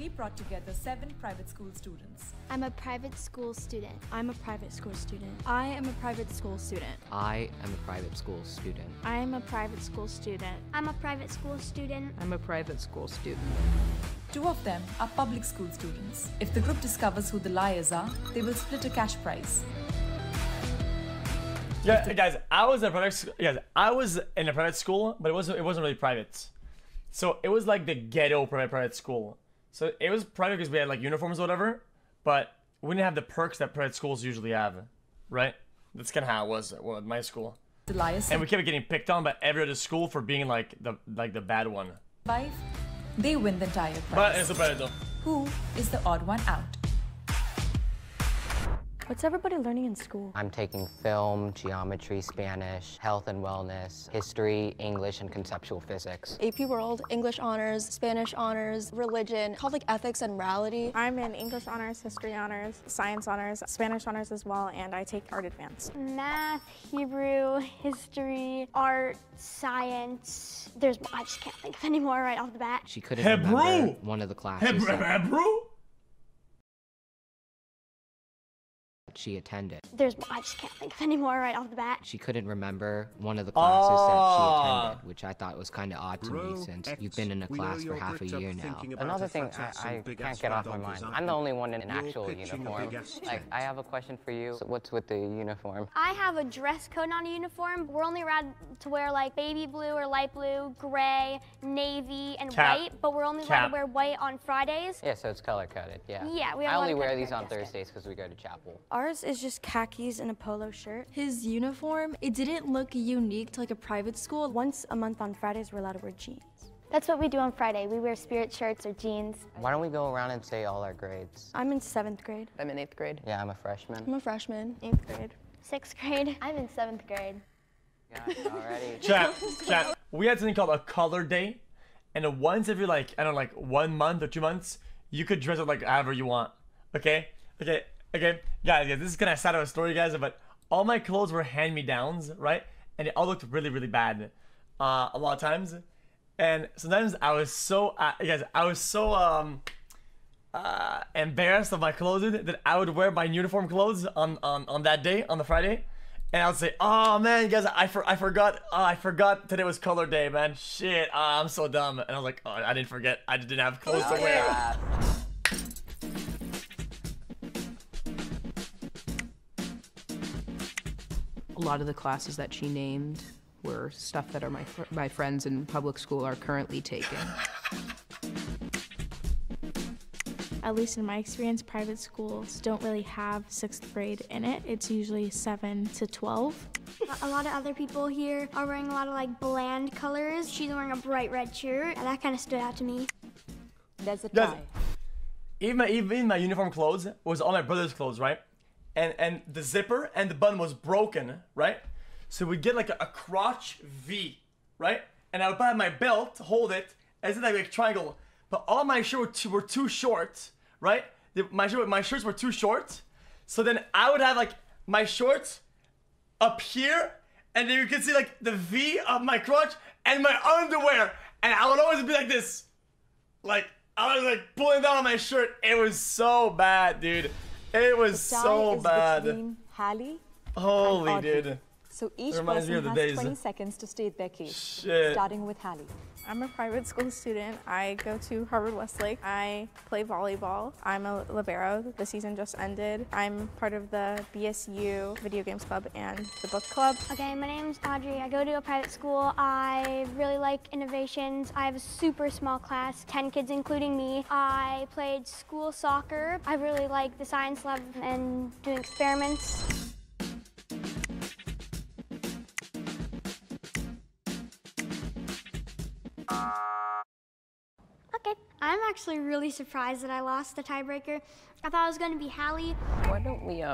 we brought together 7 private school students. I'm a private school student. I'm a private school student. I am a private school student. I am a private school student. I am a private school student. I'm a private school student. I'm a private school student. 2 of them are public school students. If the group discovers who the liars are, they will split a cash prize. Yeah, guys, I was in a private school, but it wasn't really private. So it was like the ghetto private school. So it was private because we had like uniforms or whatever, but we didn't have the perks that private schools usually have, right? That's kind of how it was at my school. The liars. And we kept getting picked on by every other school for being like the bad one. 5. They win the entire prize. But it's a private though. Who is the odd one out? What's everybody learning in school? I'm taking film, geometry, Spanish, health and wellness, history, English, and conceptual physics. AP World, English honors, Spanish honors, religion, called like ethics and morality. I'm in English honors, history honors, science honors, Spanish honors as well, and I take art advanced. Math, Hebrew, history, art, science. I just can't think of any more right off the bat. She couldn't remember one of the classes Hebrew? she attended. I just can't think of any more right off the bat. She couldn't remember one of the classes that she attended, which I thought was kind of odd to me since you've been in a class for half a year now. Another thing I can't get off my mind, I'm the only one in an actual uniform. Like, I have a question for you. So what's with the uniform? I have a dress code, not a uniform. We're only allowed to wear like baby blue or light blue, gray, navy, and white, but we're only allowed to wear white on Fridays. Yeah, so it's color-coded, yeah. Yeah, we I only wear these on Thursdays because we go to chapel. Ours is just khakis and a polo shirt. His uniform, it didn't look unique to like a private school. Once a month on Fridays, we're allowed to wear jeans. That's what we do on Friday. We wear spirit shirts or jeans. Why don't we go around and say all our grades? I'm in 7th grade. I'm in 8th grade. Yeah, I'm a freshman. I'm a freshman. 8th grade. 6th grade. I'm in 7th grade. Yeah, already. Chat. We had something called a color day, and once every like, I don't know, like 1 month or 2 months, you could dress up like however you want. Okay, guys, this is kind of sad of a story, guys, but all my clothes were hand-me-downs, right? And they all looked really, really bad a lot of times. And sometimes I was so, embarrassed of my clothing that I would wear my uniform clothes on that day, on the Friday. And I would say, oh man, guys, I forgot today was color day, man. Shit, I'm so dumb. And I was like, oh, I didn't forget. I didn't have clothes to wear. A lot of the classes that she named were stuff that are my friends in public school are currently taking. At least in my experience, private schools don't really have 6th grade in it. It's usually 7 to 12. A lot of other people here are wearing a lot of like bland colors. She's wearing a bright red shirt, and that kind of stood out to me. There's a tie. Even my uniform clothes was all my brother's clothes, right? And the zipper and the button was broken, right? So we'd get like a crotch V, right? And I would buy my belt to hold it as if like a triangle. But all my shirts were too short, right? My shirts were too short. So then I would have like my shorts up here, and then you can see like the V of my crotch and my underwear. And I would always be like this. Like, I was like pulling down on my shirt. It was so bad, dude. It was so bad. Between Hallie Holy and Audrey. dude. So each Reminds me person of the has days. 20 seconds to state their case. Shit. Starting with Hallie. I'm a private school student. I go to Harvard Westlake. I play volleyball. I'm a libero. The season just ended. I'm part of the BSU Video Games Club and the Book Club. Okay, my name's Audrey. I go to a private school. I really like innovations. I have a super small class, 10 kids including me. I played school soccer. I really like the science lab and doing experiments. Okay, I'm actually really surprised that I lost the tiebreaker. I thought it was going to be Hallie. Why don't we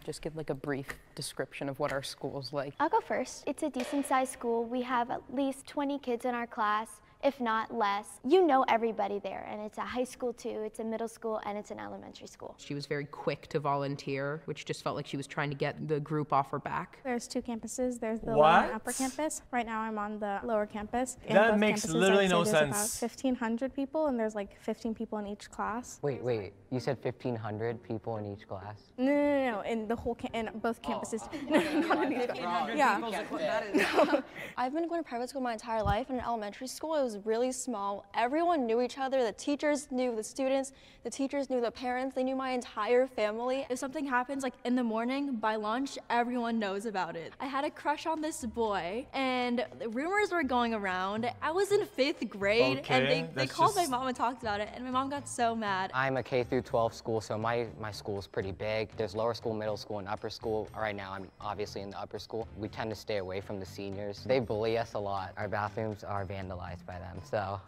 just give like a brief description of what our school's like? I'll go first. It's a decent-sized school. We have at least 20 kids in our class. if not less. You know everybody there, and it's a high school too, it's a middle school, and it's an elementary school. She was very quick to volunteer, which just felt like she was trying to get the group off her back. There's 2 campuses. There's the What? lower and upper campus. Right now I'm on the lower campus. In That both makes campuses, literally I'd say no there's sense. about 1,500 people, and there's like 15 people in each class. Wait, you said 1,500 people in each class? No, in the whole in both campuses. No, not in each class. Yeah. I've been going to private school my entire life, and in elementary school it was really small. Everyone knew each other. The teachers knew the students. The teachers knew the parents. They knew my entire family. If something happens like in the morning, by lunch, everyone knows about it. I had a crush on this boy, and rumors were going around. I was in 5th grade, and they called my mom and talked about it, and my mom got so mad. I'm a K through 12 school, so my school is pretty big. There's lower school, middle school, and upper school. Right now, I'm obviously in the upper school. We tend to stay away from the seniors. They bully us a lot. Our bathrooms are vandalized by them, so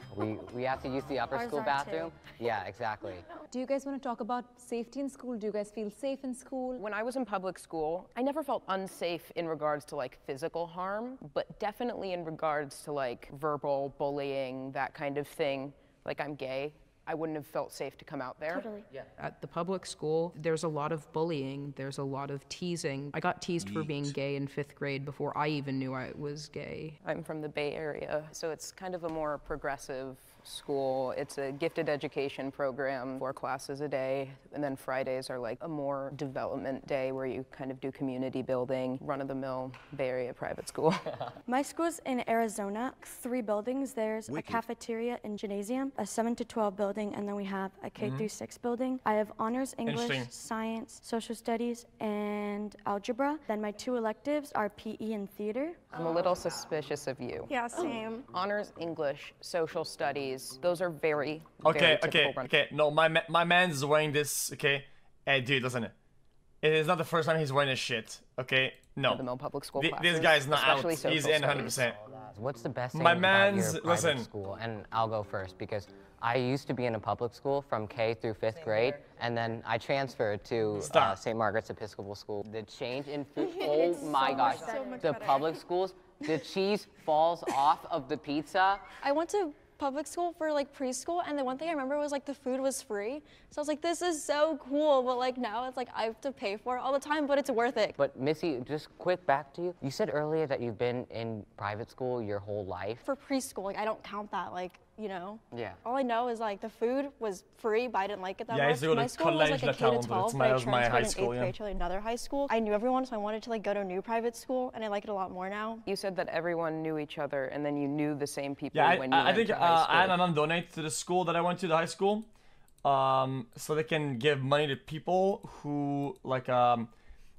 we have to use the upper school bathroom. Yeah, exactly. Do you guys want to talk about safety in school? Do you guys feel safe in school? When I was in public school, I never felt unsafe in regards to like physical harm, but definitely in regards to like verbal bullying, that kind of thing. Like, I'm gay. I wouldn't have felt safe to come out there. Totally. Yeah. At the public school, there's a lot of bullying. There's a lot of teasing. I got teased for being gay in 5th grade before I even knew I was gay. I'm from the Bay Area, so it's kind of a more progressive school. It's a gifted education program, 4 classes a day, and then Fridays are like a more development day where you kind of do community building, run-of-the-mill Bay Area private school. My school's in Arizona, 3 buildings. There's a cafeteria and gymnasium, a 7 to 12 building, and then we have a K through 6 building. I have honors English, science, social studies, and algebra. Then my 2 electives are PE and theater. I'm a little suspicious of you. Yeah, same. Honors English, social studies, those are very, Okay. No, my man's wearing this. Okay, hey, dude, listen. It is not the first time he's wearing this shit. Okay, no. the mill public school This guy's not out. especially He's social in studies. 100%. What's the best thing My about man's- your private listen. school? And I'll go first because I used to be in a public school from K through 5th grade, and then I transferred to St. Margaret's Episcopal School. The change in food, oh my gosh, the public schools, the cheese falls off of the pizza. I went to public school for like preschool, and the one thing I remember was like the food was free. So I was like, this is so cool, but like now it's like I have to pay for it all the time, but it's worth it. But Missy, just quick back to you. You said earlier that you've been in private school your whole life. For preschool, like I don't count that, like, you know? Yeah. All I know is like the food was free, but I didn't like it that Yeah, I much. used to go to My school was like a Collège K to Latalon, 12, but but I was my high transferred in school, 8th yeah. grade to another high school. I knew everyone, so I wanted to like go to a new private school, and I like it a lot more now. You said that everyone knew each other, and then you knew the same people Yeah, when you I went think to high school. I had my mom donate to the school that I went to, the high school, so they can give money to people who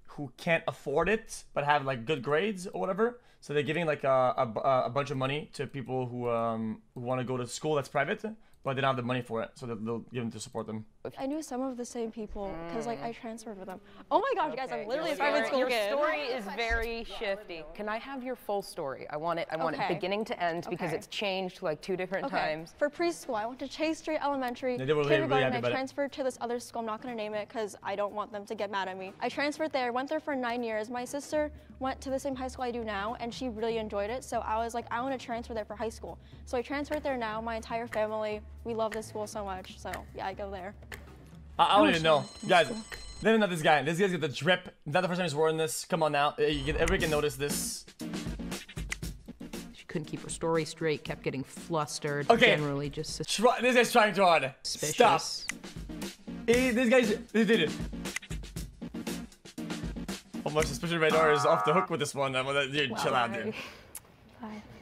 who can't afford it but have like good grades or whatever. So they're giving like a bunch of money to people who want to go to school that's private, but they don't have the money for it, so they'll give them to support them. I knew some of the same people because like I transferred with them. Oh my gosh, guys, I'm literally a private school kid. Your story is very shifty. Can I have your full story? I want it beginning to end because it's changed like 2 different times. For preschool, I went to Chase Street Elementary. Yeah, they were really Kindergarten, happy about I it. transferred to this other school. I'm not going to name it because I don't want them to get mad at me. I transferred there, went there for 9 years. My sister went to the same high school I do now, and she really enjoyed it. So I was like, I want to transfer there for high school. So I transferred there now. My entire family, we love this school so much. So yeah, I go there. I don't even know. Guys, then not this guy. This guy's got the drip. Not the first time he's wearing this. Come on now. Everybody can notice this. She couldn't keep her story straight, kept getting flustered, generally just This guy's trying too hard. suspicious. Stop. This did it. Oh, my suspicion radar is off the hook with this one. Dude, chill out, dude.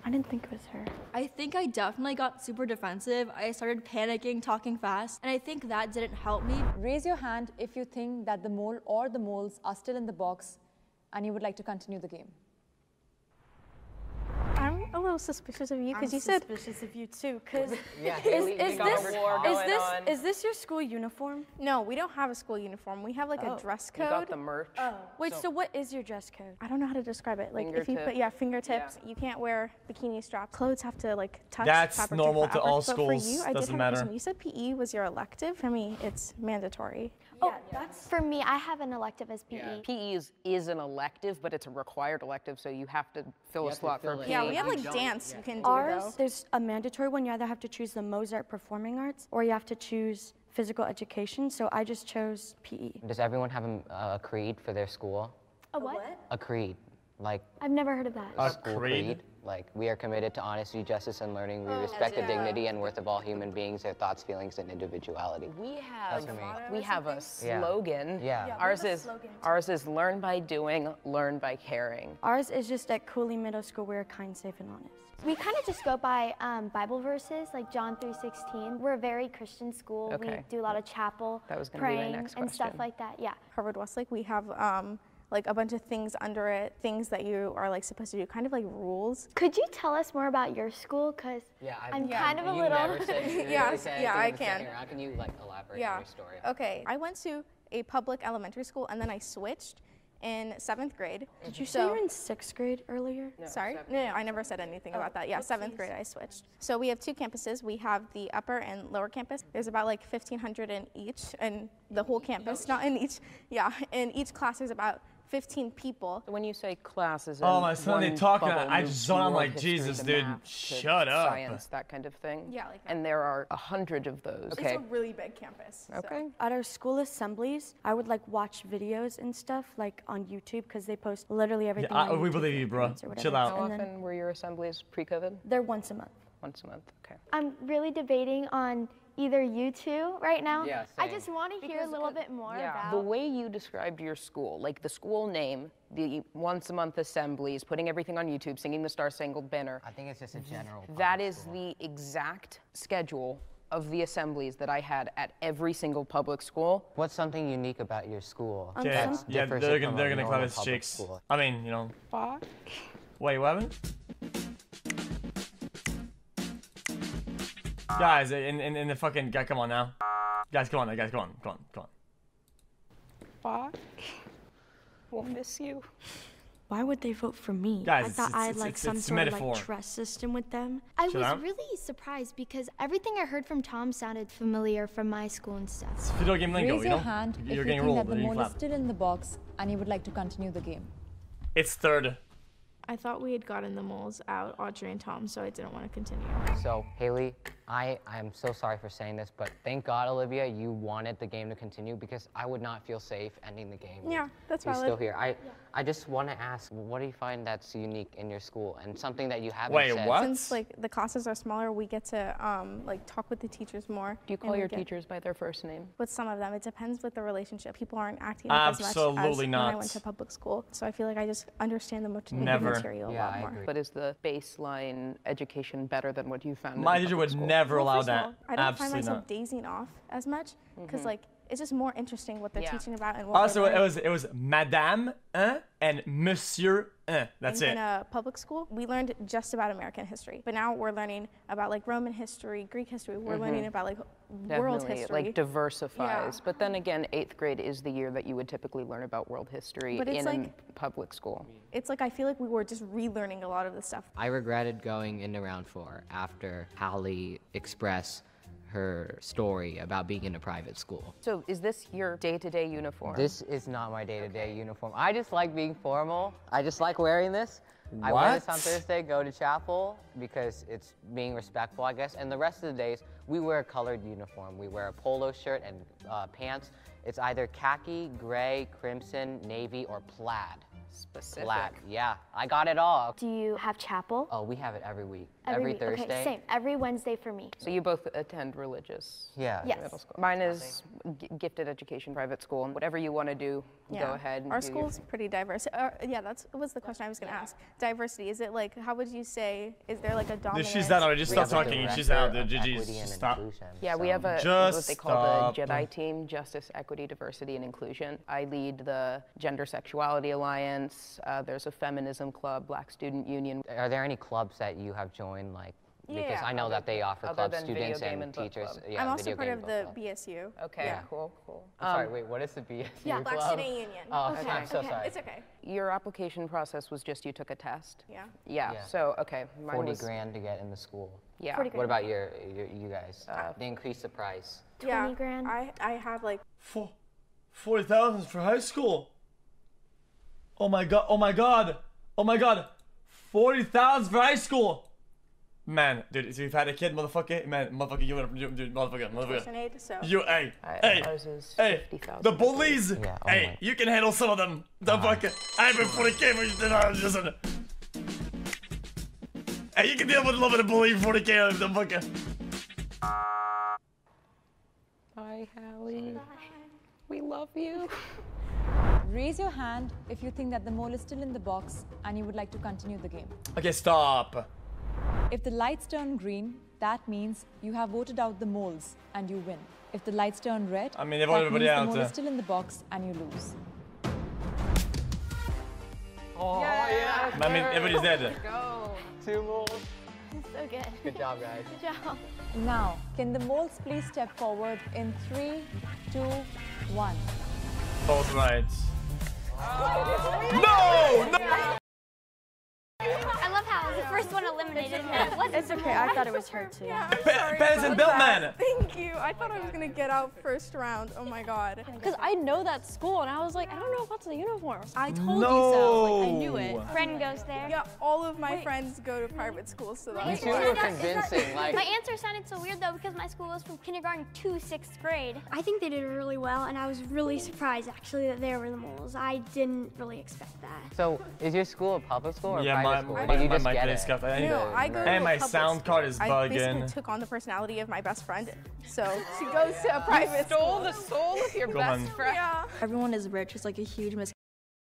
I didn't think it was her. I think I definitely got super defensive. I started panicking, talking fast, and I think that didn't help me. Raise your hand if you think that the mole or the moles are still in the box and you would like to continue the game. I'm a little suspicious of you because you said. Suspicious of you too, because is is this your school uniform? No, we don't have a school uniform. We have like a dress code. You got the merch. Wait, so what is your dress code? I don't know how to describe it. Like if you put fingertips, you can't wear bikini straps. Clothes have to like touch. That's fabric normal fabric. to all But schools. For you, I did Doesn't have matter. a question. You said PE was your elective. For me, it's mandatory. Oh, that's for me. I have an elective as PE. PE is an elective, but it's a required elective, so you have to fill a slot for PE. Yeah, we have like dance you can do Ours, though. there's a mandatory one. You either have to choose the Mozart Performing Arts or you have to choose physical education. So I just chose PE. Does everyone have a creed for their school? A what? A creed, like I've never heard of that. a school creed. Like, we are committed to honesty, justice, and learning. We respect the dignity and worth of all human beings, their thoughts, feelings, and individuality. We have a Yeah. slogan. Yeah. Ours is learn by doing, learn by caring. Ours is just at Cooley Middle School. We're kind, safe, and honest. We kind of just go by Bible verses, like John 3:16. We're a very Christian school. Okay. We do a lot of chapel, That was gonna be my praying, next and stuff question. like that. Yeah. Harvard Westlake, we have like a bunch of things under it, things that you are like supposed to do, kind of like rules. Could you tell us more about your school? Because I'm kind of a little. Never said, you Yeah, really said yeah, anything I in the can. center. How can you like elaborate Yeah. on your story? Okay, I went to a public elementary school and then I switched in 7th grade. Did you say you were in 6th grade earlier? Sorry? No, I never said anything about that. Yeah, 7th grade I switched. So we have 2 campuses. We have the upper and lower campus. There's about like 1,500 in each, and the whole campus, not in each. Yeah, in each class there's about 15 people. When you say classes, Oh, my son, they talking. I just zone. I'm like, Jesus, dude, shut up. Science, that kind of thing. Yeah, like that. And there are 100 of those. It's a really big campus. so. Okay. At our school assemblies, I would like watch videos and stuff like on YouTube because they post literally everything. on we YouTube believe for you, bro. parents or whatever. Chill out. How And then often were your assemblies pre-COVID? they're once a month. Once a month. Okay. I'm really debating on either you two right now. Yeah, I same. just want to hear a little bit more about. The way you described your school, like the school name, the once a month assemblies, putting everything on YouTube, singing the Star Spangled Banner, I think it's just a general. that is the exact schedule of the assemblies that I had at every single public school. What's something unique about your school? Okay, that yeah, differs they're it from gonna a clap normal his public cheeks. school? I mean, you know. Fuck. Wait, what happened? Guys, in the fucking guy, come on now. Guys, come on, guys, come on. Fuck. We'll miss you. Why would they vote for me? Guys, I thought I had like some it's sort of metaphor. like trust system with them. I Shut was up. really surprised because everything I heard from Tom sounded familiar from my school and stuff. It's video game lingo, Raise you your know? hand if You're you getting think rolled, that the then you mole is clap. still in the box and you would like to continue the game. It's third. I thought we had gotten the moles out, Audrey and Tom, so I didn't want to continue. So, Haley, I'm so sorry for saying this, but thank God, Olivia, you wanted the game to continue because I would not feel safe ending the game. with Yeah, that's you valid. still here. I just want to ask, what do you find that's unique in your school and something that you haven't Wait, said? what? Since like the classes are smaller, we get to like talk with the teachers more. Do you call your teachers by their first name? With some of them, it depends with the relationship. People aren't acting up as much Absolutely as not. when I went to public school. So I feel like I just understand the Never. material a Yeah, lot I more. agree. But is the baseline education better than what you found My in teacher public would school? never Well, allow first of that. all, I don't find Absolutely myself not. dazing off as much because like it's just more interesting what they're Yeah. teaching about and what Also, we're it was Madame and Monsieur That's in it. a public school, we learned just about American history, but now we're learning about like Roman history, Greek history. We're learning about like world Definitely, history. it like diversifies. Yeah. But then again, 8th grade is the year that you would typically learn about world history But it's in a like- public school. It's like I feel like we were just relearning a lot of the stuff. I regretted going into round 4 after Hallie expressed her story about being in a private school. So is this your day-to-day uniform? This is not my day-to-day uniform. I just like being formal. I just like wearing this. I wear this on What? Thursday, go to chapel because it's being respectful, I guess. And the rest of the days, we wear a colored uniform. We wear a polo shirt and pants. It's either khaki, gray, crimson, navy, or plaid. Specific. Plaid, yeah. I got it all. Do you have chapel? Oh, we have it every week. Every week. Thursday. Okay, same. Every Wednesday for me. So you both attend religious Yeah. Yes. middle school. Mine is gifted education private school. And whatever you want to do, go ahead and Our do your school's pretty diverse. Yeah, that was the question I was going to ask. Diversity, is it like, how would you say, is there like a dominant? She's that already. Just We stop have a talking. She's director out. The of GG's. equity and Just stop. inclusion, Yeah, we so- have a Just what they call the stop. Jedi team, Justice, Equity, Diversity, and Inclusion. I lead the Gender Sexuality Alliance. There's a feminism club, Black Student Union. Are there any clubs that you have joined, like, because Yeah. I know that they offer Other clubs, than video students game and and book teachers. club. Yeah, I'm also video part game of book the club. BSU. Okay, Yeah. cool. I'm sorry, wait, what is the BSU Yeah, Black club? Student Union. Oh, okay, I'm so sorry. It's okay. Your application process was just you took a test? Yeah. Yeah, Yeah. so, okay. Mine 40 was, grand to get in the school. Yeah. 40 What about you guys? They increased the price. 20 grand. I have like 40,000 for high school. Oh my god! Oh my god! Oh my god! $40,000 for high school. Man, dude, if you've had a kid, motherfucker, man, motherfucker, motherfucker. So. You, hey, the bullies, hey, you can handle some of them. The fucking, I put 40K for you. Listen. Hey, you can deal with a little bit of bullying for 40K, the fucker. Bye, Hallie. We love you. Raise your hand if you think that the mole is still in the box and you would like to continue the game. Okay, stop. If the lights turn green, that means you have voted out the moles and you win. If the lights turn red, I mean, they've voted everybody out. The mole is still in the box and you lose. Oh, yeah. I mean, everybody's dead. Go. 2 moles. So good. Good job, guys. Good job. Now, can the moles please step forward in 3, 2, 1. Both rights. No! No! I love how the first one eliminated. It's okay, I thought it was her too. Pants and Builtman! Thank you. I thought I was gonna get out first round. Oh my god. Because I know that school, and I was like, I don't know about the uniforms. I told you so. Like, I knew it. Friend goes there. Yeah, all of my friends go to private schools, so that's You were convincing. Like, my answer sounded so weird though because my school was from kindergarten to 6th grade. I think they did really well, and I was really surprised actually that they were the moles. I didn't really expect that. so is your school a public school or Yeah, private school? my Did you just get it? stuff. No, I go to And a my public sound school. card is I bugging. basically took on the personality of my best friend, so she goes to a private Stole school. the soul of your Come best on. friend. Yeah. Everyone is rich. It's like a huge misconception.